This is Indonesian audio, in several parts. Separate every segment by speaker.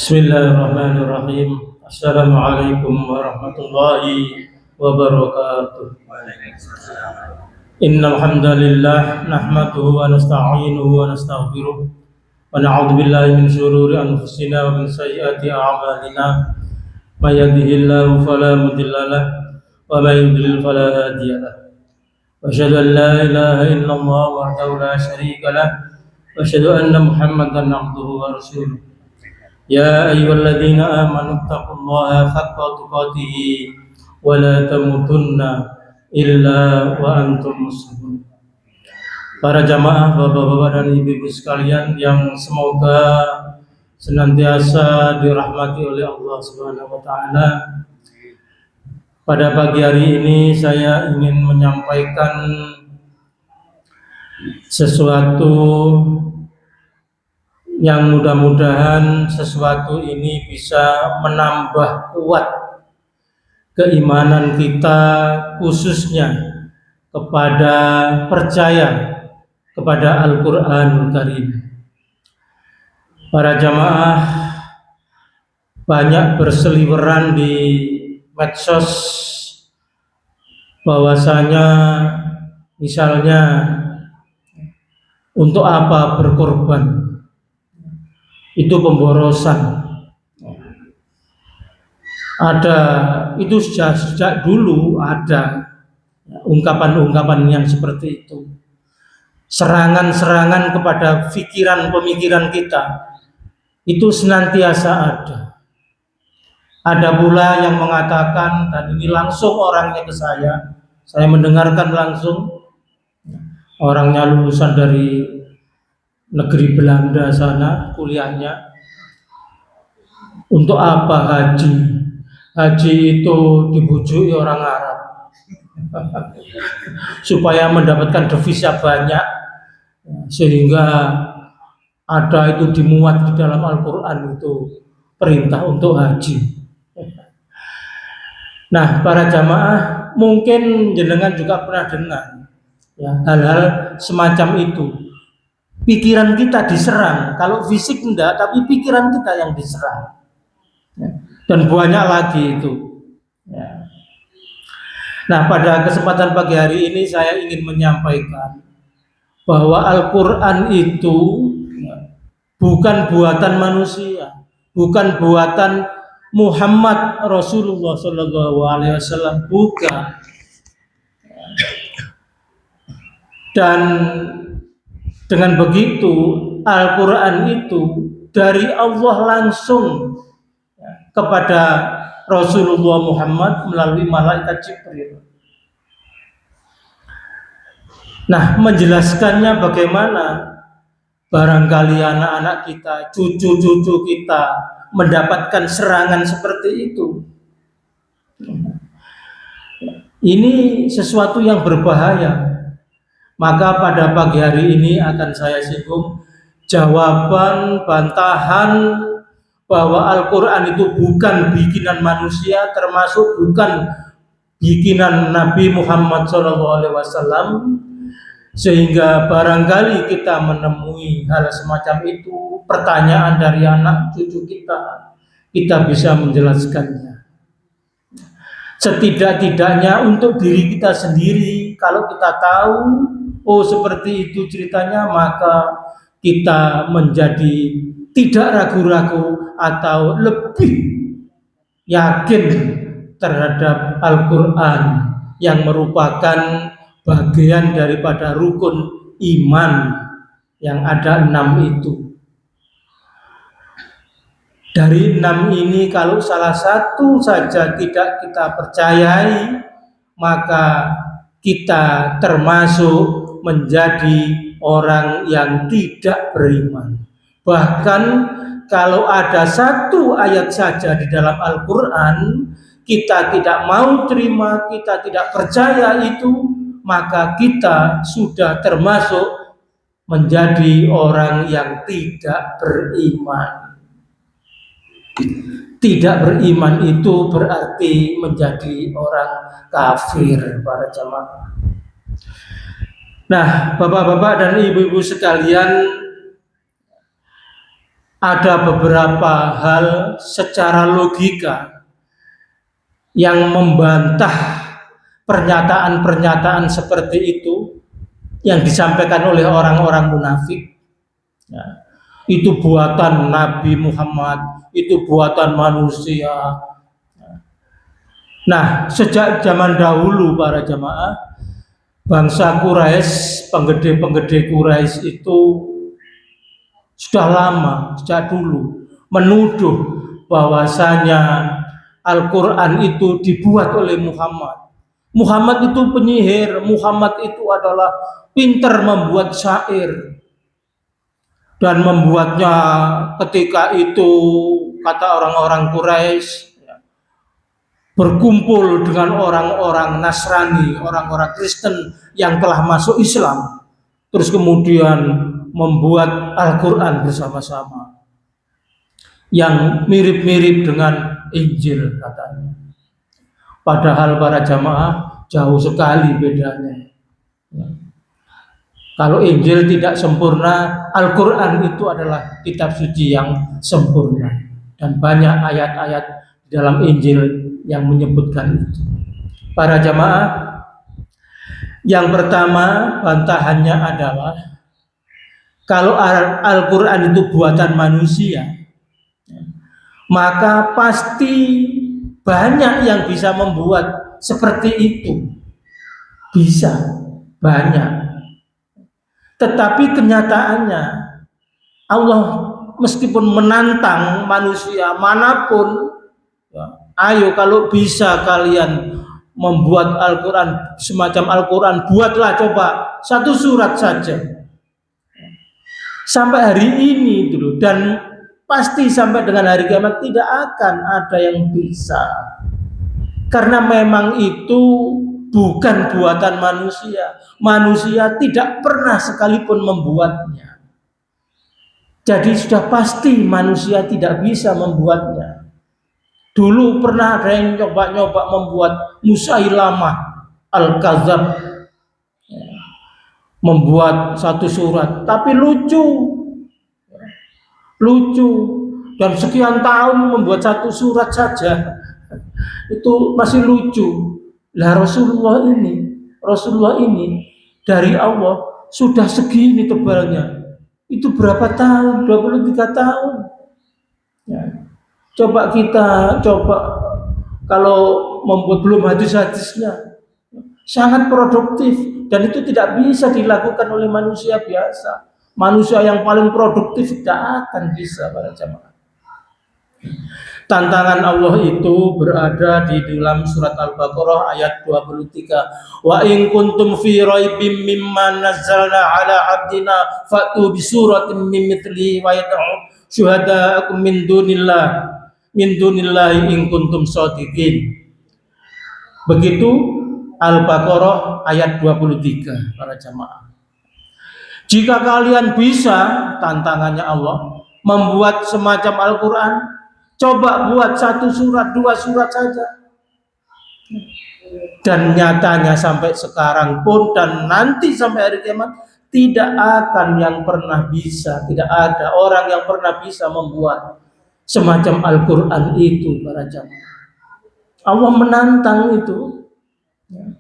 Speaker 1: Bismillahirrahmanirrahim. Assalamualaikum warahmatullahi wabarakatuh. Innal hamdalillah nahmaduhu wa nasta'inuhu wa nastaghfiruh wa na'udzu billahi min shururi anfusina wa min sayyiati a'malina. May yahdihillahu fala mudilla lahu wa may yudlil fala hadiya lahu. Wa asyhadu an la ilaha illallah wahdahu la syarika lahu wa asyhadu anna Muhammadan 'abduhu wa rasuluh. Ya ayyuhalladzina amanu taqullaha haqqa tuqatih wa la tamutunna illa wa antum muslimun. Para jamaah, bapak-bapak dan ibu-ibu sekalian yang semoga senantiasa dirahmati oleh Allah Subhanahu wa taala. Pada pagi hari ini saya ingin menyampaikan sesuatu yang mudah-mudahan sesuatu ini bisa menambah kuat keimanan kita, khususnya kepada percaya kepada Al-Quran Karim. Para jamaah banyak berseliweran di medsos bahwasanya misalnya untuk apa berkorban, itu pemborosan. Ada itu sejak dulu ada ungkapan-ungkapan yang seperti itu. Serangan-serangan kepada pikiran-pemikiran kita itu senantiasa ada. Ada pula yang mengatakan, dan ini langsung orangnya ke saya mendengarkan langsung, orangnya lulusan dari negeri Belanda sana kuliahnya. Untuk apa haji? Haji itu dibujuki orang Arab supaya mendapatkan devisa banyak, sehingga ada itu dimuat di dalam Al-Quran itu perintah untuk haji. Nah, para jamaah mungkin jenengan juga pernah dengar ya, hal-hal semacam itu. Pikiran kita diserang, kalau fisik enggak, tapi pikiran kita yang diserang. Dan banyak lagi itu. Ya. Nah, pada kesempatan pagi hari ini saya ingin menyampaikan bahwa Al-Quran itu bukan buatan manusia, bukan buatan Muhammad Rasulullah SAW, bukan. Dan dengan begitu Al-Quran itu dari Allah langsung kepada Rasulullah Muhammad melalui malaikat Jibril. Nah, menjelaskannya bagaimana? Barangkali anak-anak kita, cucu-cucu kita mendapatkan serangan seperti itu. Ini sesuatu yang berbahaya. Maka pada pagi hari ini akan saya singgung jawaban bantahan bahwa Al-Quran itu bukan bikinan manusia, termasuk bukan bikinan Nabi Muhammad SAW. Sehingga barangkali kita menemui hal semacam itu, pertanyaan dari anak cucu kita bisa menjelaskannya. Setidak-tidaknya untuk diri kita sendiri, kalau kita tahu oh seperti itu ceritanya, maka kita menjadi tidak ragu-ragu atau lebih yakin terhadap Al-Quran yang merupakan bagian daripada rukun iman yang ada 6 itu. Dari 6 ini kalau salah satu saja tidak kita percayai, maka kita termasuk menjadi orang yang tidak beriman. Bahkan kalau ada satu ayat saja di dalam Al-Quran kita tidak mau terima, kita tidak percaya itu, maka kita sudah termasuk menjadi orang yang tidak beriman. Tidak beriman itu berarti menjadi orang kafir, para jamaah. Nah, bapak-bapak dan ibu-ibu sekalian, ada beberapa hal secara logika yang membantah pernyataan-pernyataan seperti itu yang disampaikan oleh orang-orang munafik. Ya, itu buatan Nabi Muhammad, itu buatan manusia. Nah, sejak zaman dahulu para jamaah, bangsa Quraisy, penggede-penggede Quraisy itu sudah lama, sejak dulu menuduh bahwasanya Al-Quran itu dibuat oleh Muhammad. Muhammad itu penyihir, Muhammad itu adalah pintar membuat syair. Dan membuatnya ketika itu, kata orang-orang Quraisy, berkumpul dengan orang-orang Nasrani, orang-orang Kristen yang telah masuk Islam. Terus kemudian membuat Al-Quran bersama-sama yang mirip-mirip dengan Injil katanya. Padahal para jamaah jauh sekali bedanya. Kalau Injil tidak sempurna, Al-Quran itu adalah kitab suci yang sempurna. Dan banyak ayat-ayat di dalam Injil yang menyebutkan itu. Para jamaah, yang pertama bantahannya adalah kalau Al-Quran itu buatan manusia, maka pasti banyak yang bisa membuat seperti itu. Bisa, banyak. Tetapi kenyataannya Allah meskipun menantang manusia manapun, ya, ayo kalau bisa kalian membuat Al-Quran semacam Al-Quran, buatlah coba satu surat saja. Sampai hari ini dulu, dan pasti sampai dengan hari kiamat tidak akan ada yang bisa. Karena memang itu bukan buatan manusia. Manusia tidak pernah sekalipun membuatnya. Jadi sudah pasti manusia tidak bisa membuatnya. Dulu pernah ada yang coba-coba membuat Musailamah Al-Kadzab, membuat satu surat, tapi lucu, dan sekian tahun membuat satu surat saja, itu masih lucu. Lah Rasulullah ini dari Allah sudah segini tebalnya. Itu berapa tahun? 23 tahun. Ya. Coba kalau membuat belum hadis-hadisnya, sangat produktif, dan itu tidak bisa dilakukan oleh manusia biasa. Manusia yang paling produktif tidak akan bisa para jamaah. Tantangan Allah itu berada di dalam surat Al-Baqarah ayat 23. Wa in kuntum fi raibim mimma nazzalna ala abdina fa'tu bi suratin min mithlihi wa yad'u syuhada'akum min dunillahi in kuntum shadiqin. Begitu Al-Baqarah ayat 23 para jamaah. Jika kalian bisa, tantangannya Allah, membuat semacam Al-Quran, coba buat satu surat, 2 surat saja. Dan nyatanya sampai sekarang pun dan nanti sampai hari kiamat tidak akan yang pernah bisa, tidak ada orang yang pernah bisa membuat semacam Al-Quran itu para jamaah. Allah menantang itu.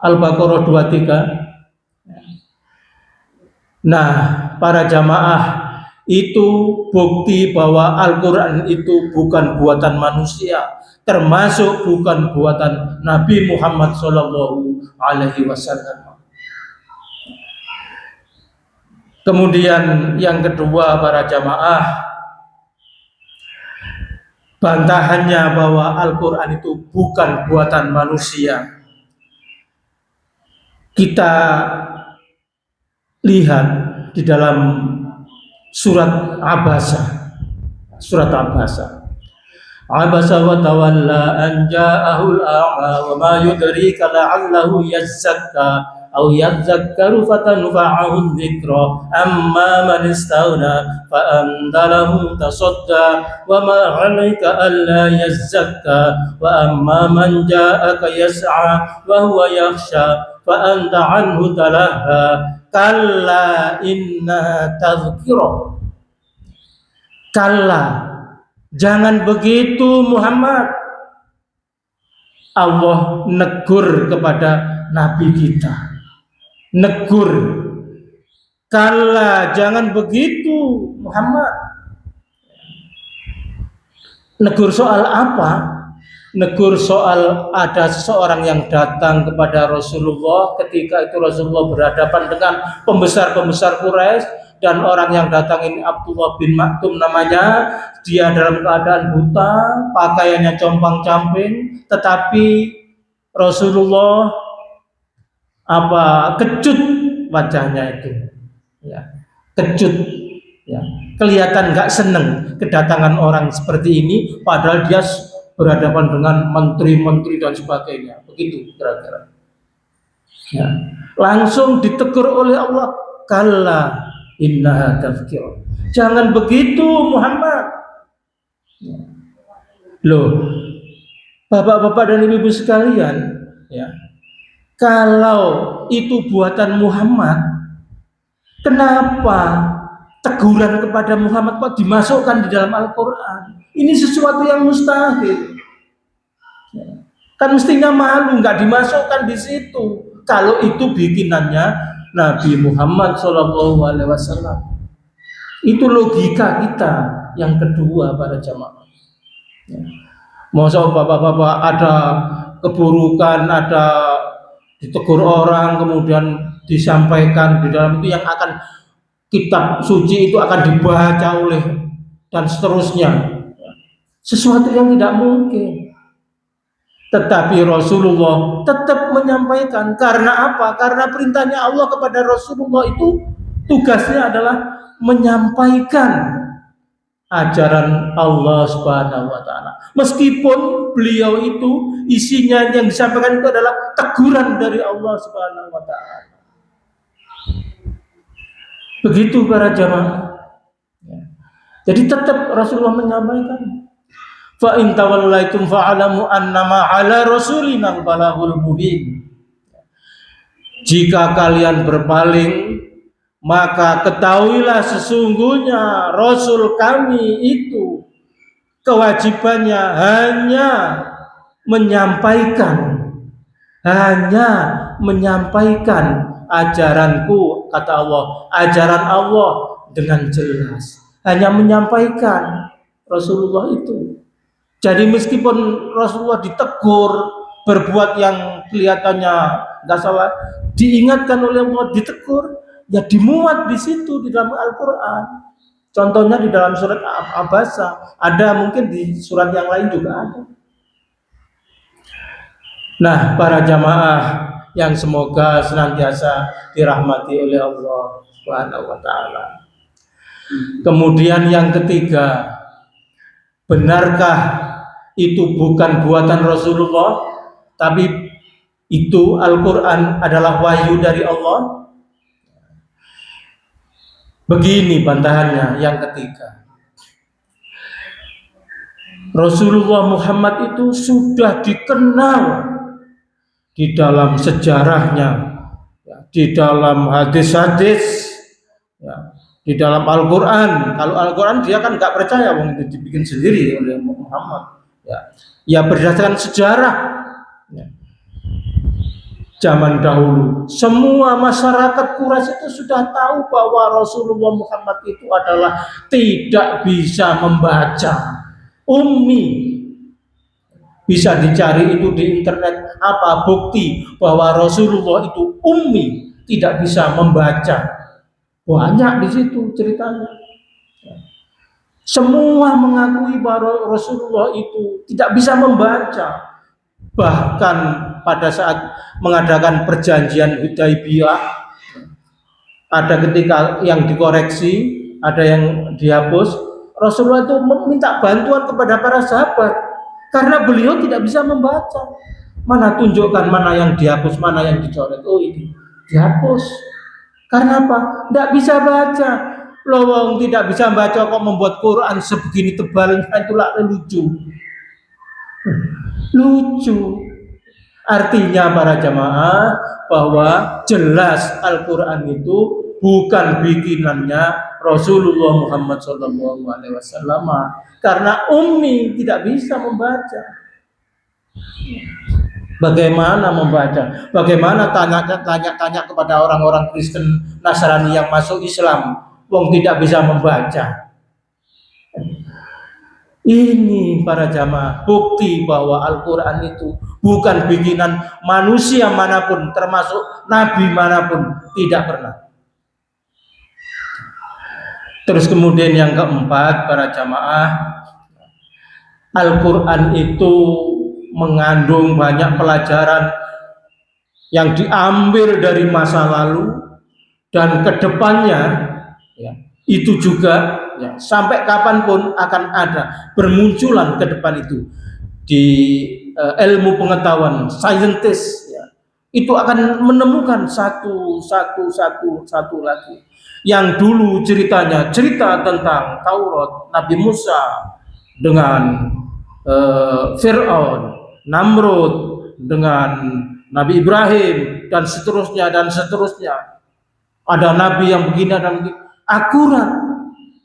Speaker 1: Al-Baqarah 23. Nah, para jamaah, itu bukti bahwa Al-Quran itu bukan buatan manusia, termasuk bukan buatan Nabi Muhammad SAW. Kemudian yang kedua para jamaah, bantahannya bahwa Al-Quran itu bukan buatan manusia. Kita lihat di dalam surat Abasa. Abasa wa tawalla an ja'ahul a'ma wa ma yudrika la'allahu yazzakka aw yadzakkaru fatanfa'ahu dzikra amma man istaghna fa anta lahu tasadda wa ma 'alaika alla yazzakka wa amma man ja'aka yas'a wa huwa yakhsha fa anta 'anhu talaha kalla inna tadhkirah. Kalla, jangan begitu Muhammad. Allah negur kepada Nabi kita. Negur. Kalla, jangan begitu Muhammad. Negur soal apa? Negur soal ada seseorang yang datang kepada Rasulullah. Ketika itu Rasulullah berhadapan dengan pembesar-pembesar Quraisy, dan orang yang datang ini Abdullah bin Maktum namanya. Dia dalam keadaan buta, pakaiannya compang-camping, tetapi Rasulullah kecut wajahnya itu, ya, kecut, ya, kelihatan nggak seneng kedatangan orang seperti ini, padahal dia berhadapan dengan menteri-menteri dan sebagainya, begitu kira-kira. Ya. Langsung ditegur oleh Allah, kalla innaha tazkirah. Jangan begitu Muhammad. Ya. Loh, bapak-bapak dan ibu-ibu sekalian, ya, kalau itu buatan Muhammad, kenapa teguran kepada Muhammad kok dimasukkan di dalam Al-Quran? Ini sesuatu yang mustahil. Kan mestinya malu, nggak dimasukkan di situ. Kalau itu bikinannya Nabi Muhammad SAW. Itu logika kita yang kedua para jamaah. Masa bapak-bapak ada keburukan, ada ditegur orang, kemudian disampaikan di dalam itu yang akan kitab suci itu akan dibaca oleh dan seterusnya. Sesuatu yang tidak mungkin. Tetapi Rasulullah tetap menyampaikan. Karena apa? Karena perintahnya Allah kepada Rasulullah itu tugasnya adalah menyampaikan ajaran Allah Subhanahu wa taala. Meskipun beliau itu isinya yang disampaikan itu adalah teguran dari Allah Subhanahu wa taala. Begitu para jamaah. Jadi tetap Rasulullah menyampaikan, fa in tawallaitum fa'alamu annama 'ala rasulina al-balaghul mubin. Jika kalian berpaling, maka ketahuilah sesungguhnya Rasul kami itu kewajibannya hanya menyampaikan ajaranku, kata Allah, ajaran Allah dengan jelas, hanya menyampaikan Rasulullah itu. Jadi meskipun Rasulullah ditegur berbuat yang kelihatannya nggak salah, diingatkan oleh Allah, ditegur, ya dimuat di situ di dalam Al-Quran. Contohnya di dalam surat Abasa, ada mungkin di surat yang lain juga ada. Nah, para jamaah yang semoga senantiasa dirahmati oleh Allah Subhanahu wa taala. Kemudian yang ketiga, benarkah itu bukan buatan Rasulullah, tapi itu Al-Quran adalah wahyu dari Allah? Begini bantahannya yang ketiga. Rasulullah Muhammad itu sudah dikenal di dalam sejarahnya, di dalam hadis-hadis, di dalam Al-Quran. Kalau Al-Quran dia kan nggak percaya, itu dibikin sendiri oleh Muhammad. Ya berdasarkan sejarah. Zaman dahulu semua masyarakat Quraisy itu sudah tahu bahwa Rasulullah Muhammad itu adalah tidak bisa membaca, ummi. Bisa dicari itu di internet, apa bukti bahwa Rasulullah itu ummi, tidak bisa membaca. Banyak di situ ceritanya. Semua mengakui bahwa Rasulullah itu tidak bisa membaca. Bahkan pada saat mengadakan perjanjian Hudaibiyah, ada ketika yang dikoreksi, ada yang dihapus. Rasulullah itu meminta bantuan kepada para sahabat karena beliau tidak bisa membaca. Mana tunjukkan mana yang dihapus, mana yang dicoret. Oh ini dihapus. Karena apa? Tidak bisa baca. Lowong tidak bisa baca kok membuat Quran sebegini tebalnya, itulah lucu. Artinya para jamaah bahwa jelas Al-Quran itu bukan bikinannya Rasulullah Muhammad SAW, karena ummi tidak bisa membaca. Bagaimana membaca? Bagaimana tanya kepada orang-orang Kristen Nasrani yang masuk Islam, wong tidak bisa membaca? Ini para jamaah bukti bahwa Al-Quran itu bukan bikinan manusia manapun, termasuk nabi manapun, tidak pernah. Terus kemudian yang keempat, para jamaah, Al-Quran itu mengandung banyak pelajaran yang diambil dari masa lalu dan kedepannya, ya, itu juga, ya, sampai kapanpun akan ada bermunculan ke depan itu di ilmu pengetahuan saintis, ya, itu akan menemukan satu lagi yang dulu ceritanya cerita tentang Taurat, Nabi Musa dengan Fir'aun, Namrud dengan Nabi Ibrahim, dan seterusnya dan seterusnya. Ada nabi yang begini, ada yang begini, akurat.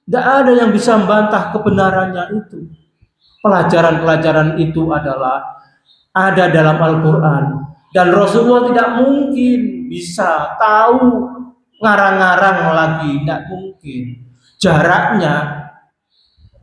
Speaker 1: Tidak ada yang bisa membantah kebenarannya itu. Pelajaran-pelajaran itu adalah ada dalam Al-Quran, dan Rasulullah tidak mungkin bisa tahu ngarang-ngarang lagi, tidak mungkin.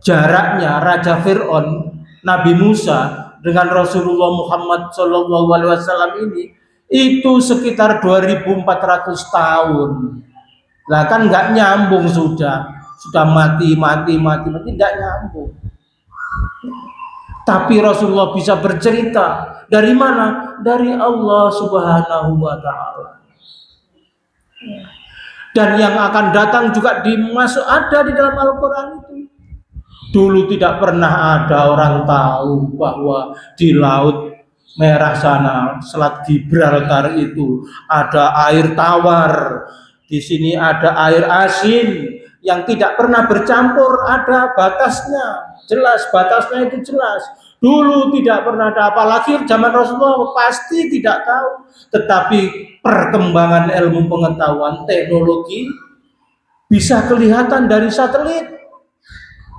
Speaker 1: Jaraknya Raja Fir'aun, Nabi Musa dengan Rasulullah Muhammad SAW ini itu sekitar 2400 tahun. Lah kan nggak nyambung, sudah mati, tidak nyambung. Tapi Rasulullah bisa bercerita dari mana? Dari Allah Subhanahu wa Ta'ala. Dan yang akan datang juga ada di dalam Al-Quran itu. Dulu tidak pernah ada orang tahu bahwa di Laut Merah sana, Selat Gibraltar itu ada air tawar. Di sini ada air asin yang tidak pernah bercampur, ada batasnya. Jelas, batasnya itu jelas. Dulu tidak pernah ada, apalagi zaman Rasulullah pasti tidak tahu. Tetapi perkembangan ilmu pengetahuan, teknologi bisa kelihatan dari satelit.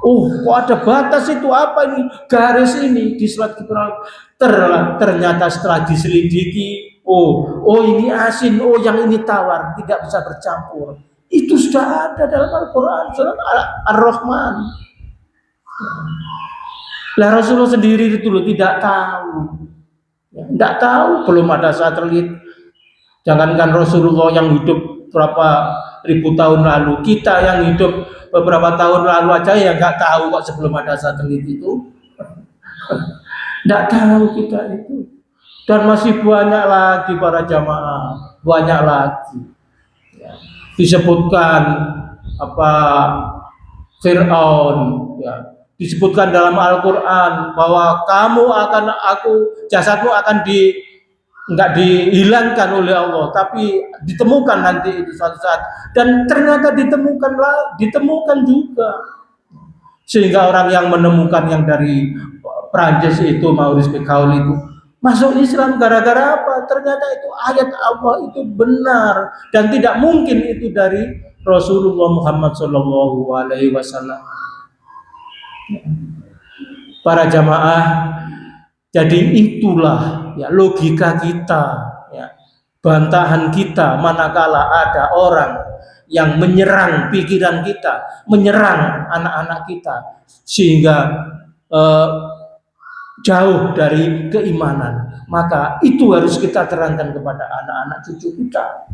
Speaker 1: Oh, kok ada batas itu, apa ini? Garis ini di Selat Gibraltar. Ternyata setelah diselidiki, oh ini asin, oh yang ini tawar, tidak bisa bercampur. Itu sudah ada dalam Al-Quran, surat Ar-Rahman. Lah Rasulullah sendiri itu loh tidak tahu. Tidak tahu, belum ada satelit. Jangankan Rasulullah yang hidup berapa ribu tahun lalu, kita yang hidup beberapa tahun lalu aja ya nggak tahu kok sebelum ada satelit itu. Nggak tahu kita itu. Dan masih banyak lagi para jamaah, banyak lagi. Ya. Disebutkan apa Fir'aun, ya. Disebutkan dalam Al-Quran bahwa jasadmu akan nggak dihilangkan oleh Allah, tapi ditemukan nanti itu suatu saat. Dan ternyata ditemukan juga. Sehingga orang yang menemukan yang dari Prancis itu, Maurice Bucaille itu masuk Islam gara-gara apa? Ternyata itu ayat Allah itu benar dan tidak mungkin itu dari Rasulullah Muhammad SAW. Para jamaah, jadi itulah ya logika kita, ya, bantahan kita manakala ada orang yang menyerang pikiran kita, menyerang anak-anak kita sehingga jauh dari keimanan. Maka itu harus kita terangkan kepada anak-anak cucu kita,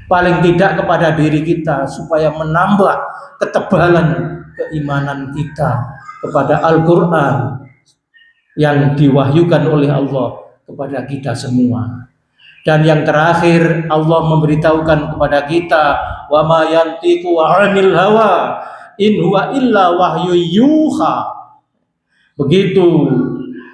Speaker 1: paling tidak kepada diri kita, supaya menambah ketebalan keimanan kita kepada Al-Quran yang diwahyukan oleh Allah kepada kita semua. Dan yang terakhir, Allah memberitahukan kepada kita, wa ma yantiqu 'anil hawa in huwa illa wahyu yuha. Begitu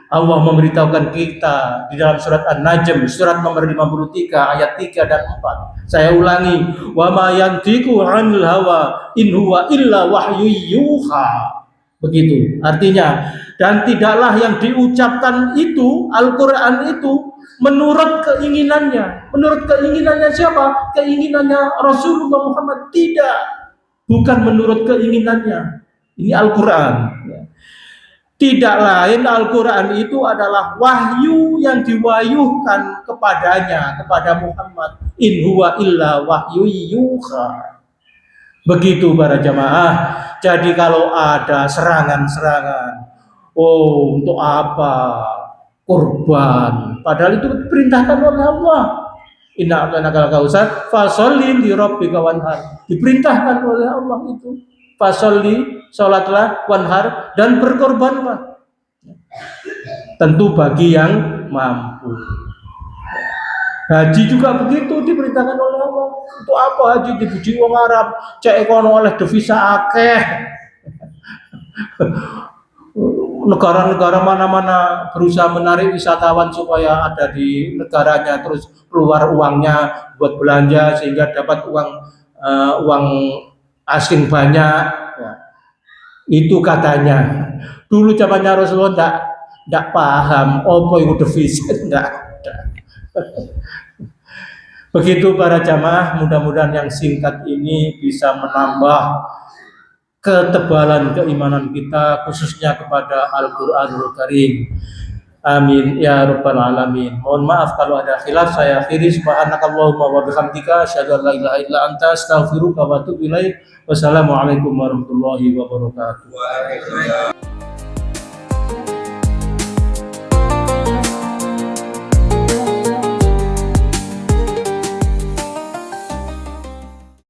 Speaker 1: Allah memberitahukan kita di dalam surat An-Najm, surat nomor 53 ayat 3 dan 4. Saya ulangi, wa ma yantiqu 'anil hawa in huwa illa wahyu yuha. Begitu artinya, dan tidaklah yang diucapkan itu Al-Quran itu menurut keinginannya. Menurut keinginannya siapa? Keinginannya Rasulullah Muhammad. Tidak. Bukan menurut keinginannya. Ini Al-Quran. Tidak lain Al-Quran itu adalah wahyu yang diwahyukan kepadanya, kepada Muhammad. In huwa illa wahyu yuha. Begitu para jamaah. Jadi kalau ada serangan-serangan, oh untuk apa? Kurban. Padahal itu diperintahkan oleh Allah. Inna a'tainakal kautsar fasholli li rabbika wanhar. Diperintahkan oleh Allah itu. Fasholli, salatlah, wanhar, dan berkorbanlah. Tentu bagi yang mampu. Haji juga begitu diperintahkan oleh Allah. Untuk apa haji dipuji wong Arab? Cek kono oleh devisa akeh. Negara-negara mana-mana berusaha menarik wisatawan supaya ada di negaranya, terus keluar uangnya buat belanja sehingga dapat uang asing banyak. Ya. Itu katanya. Dulu zamannya Rasulullah tidak paham apa itu devisa, tidak. Begitu para jamaah, mudah-mudahan yang singkat ini bisa menambah ketebalan keimanan kita khususnya kepada Al-Qur'anul Karim. Amin ya rabbal alamin. Mohon maaf kalau ada khilaf, saya akhiri. Subhanakallahumma wa bihamdika asyhadu an la ilaha illa anta astaghfiruka wa atubu ilaik. Wassalamualaikum warahmatullahi wabarakatuh.